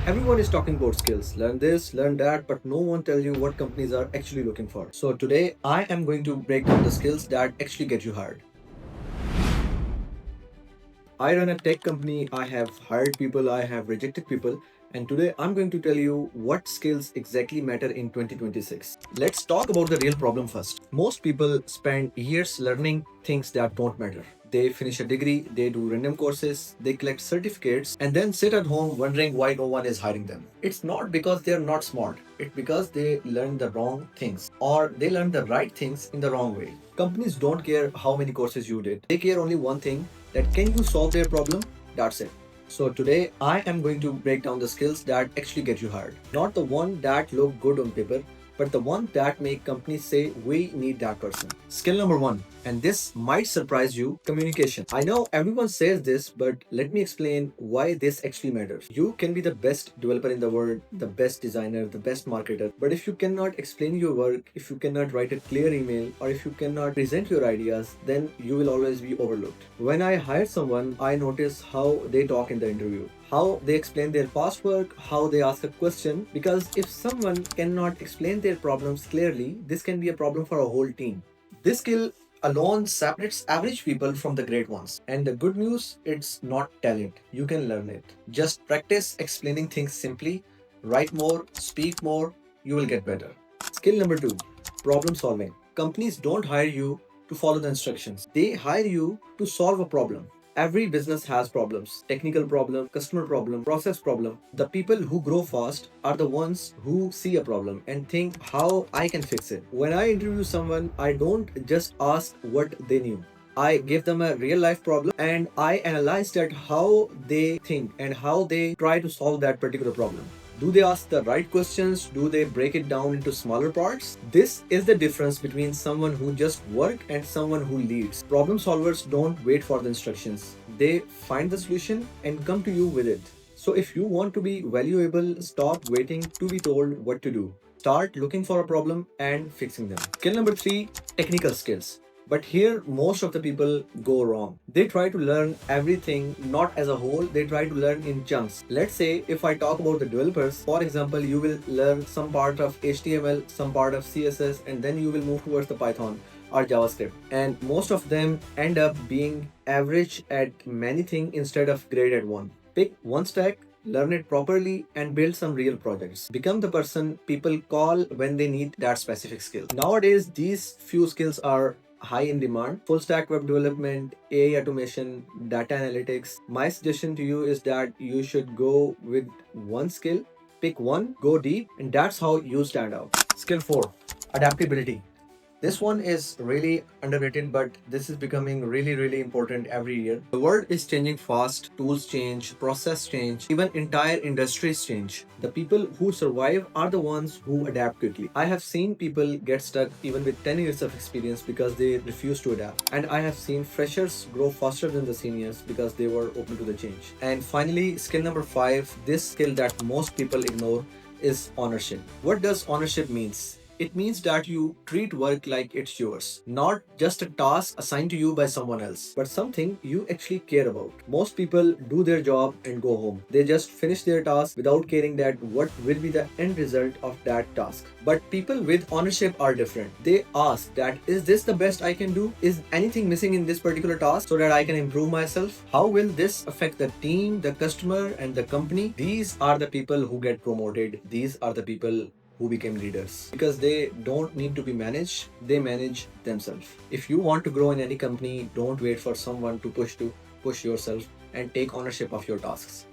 Everyone is talking about skills. Learn this, learn that, but no one tells you what companies are actually looking for. So today I am going to break down the skills that actually get you hired. I run a tech company, I have hired people, I have rejected people, and today I'm going to tell you what skills exactly matter in 2026. Let's talk about the real problem first. Most people spend years learning things that don't matter. They finish a degree, they do random courses, they collect certificates, and then sit at home wondering why no one is hiring them. It's not because they're not smart, it's because they learned the wrong things or they learned the right things in the wrong way. Companies don't care how many courses you did, they care only one thing, that can you solve their problem? That's it. So today I am going to break down the skills that actually get you hired. Not the one that look good on paper, but the one that make companies say we need that person. Skill number one, and this might surprise you, communication. I know everyone says this, but let me explain why this actually matters. You can be the best developer in the world, the best designer, the best marketer, but if you cannot explain your work, if you cannot write a clear email, or if you cannot present your ideas, then you will always be overlooked. When I hire someone, I notice how they talk in the interview, how they explain their past work, how they ask a question. Because if someone cannot explain their problems clearly, this can be a problem for a whole team. This skill alone separates average people from the great ones. And the good news, it's not talent. You can learn it. Just practice explaining things simply, write more, speak more, you will get better. Skill number two, problem solving. Companies don't hire you to follow the instructions, they hire you to solve a problem. Every business has problems, technical problem, customer problem, process problem. The people who grow fast are the ones who see a problem and think how I can fix it. When I interview someone, I don't just ask what they knew. I give them a real life problem and I analyze that how they think and how they try to solve that particular problem. Do they ask the right questions? Do they break it down into smaller parts? This is the difference between someone who just work and someone who leads. Problem solvers don't wait for the instructions. They find the solution and come to you with it. So if you want to be valuable, stop waiting to be told what to do. Start looking for a problem and fixing them. Skill number three, technical skills. But here, most of the people go wrong. They try to learn everything not as a whole, they try to learn in chunks. Let's say if I talk about the developers, for example, you will learn some part of HTML, some part of CSS, and then you will move towards the Python or JavaScript. And most of them end up being average at many things instead of great at one. Pick one stack, learn it properly, and build some real projects. Become the person people call when they need that specific skill. Nowadays, these few skills are high in demand: full stack web development, AI automation, data analytics. My suggestion to you is that you should go with one skill, pick one, go deep, and that's how you stand out. Skill 4, adaptability. This one is really underrated, but this is becoming really important every year. The world is changing fast, tools change, process change, even entire industries change. The people who survive are the ones who adapt quickly. I have seen people get stuck even with 10 years of experience because they refuse to adapt. And I have seen freshers grow faster than the seniors because they were open to the change. And finally, skill number 5, this skill that most people ignore, is ownership. What does ownership means? It means that you treat work like it's yours, not just a task assigned to you by someone else, but something you actually care about. Most people do their job and go home. They just finish their task without caring that what will be the end result of that task. But people with ownership are different. They ask that, is this the best I can do? Is anything missing in this particular task so that I can improve myself? How will this affect the team, the customer, and the company? These are the people who get promoted. These are the people who became leaders because they don't need to be managed, they manage themselves. If you want to grow in any company, don't wait for someone to push yourself, and take ownership of your tasks.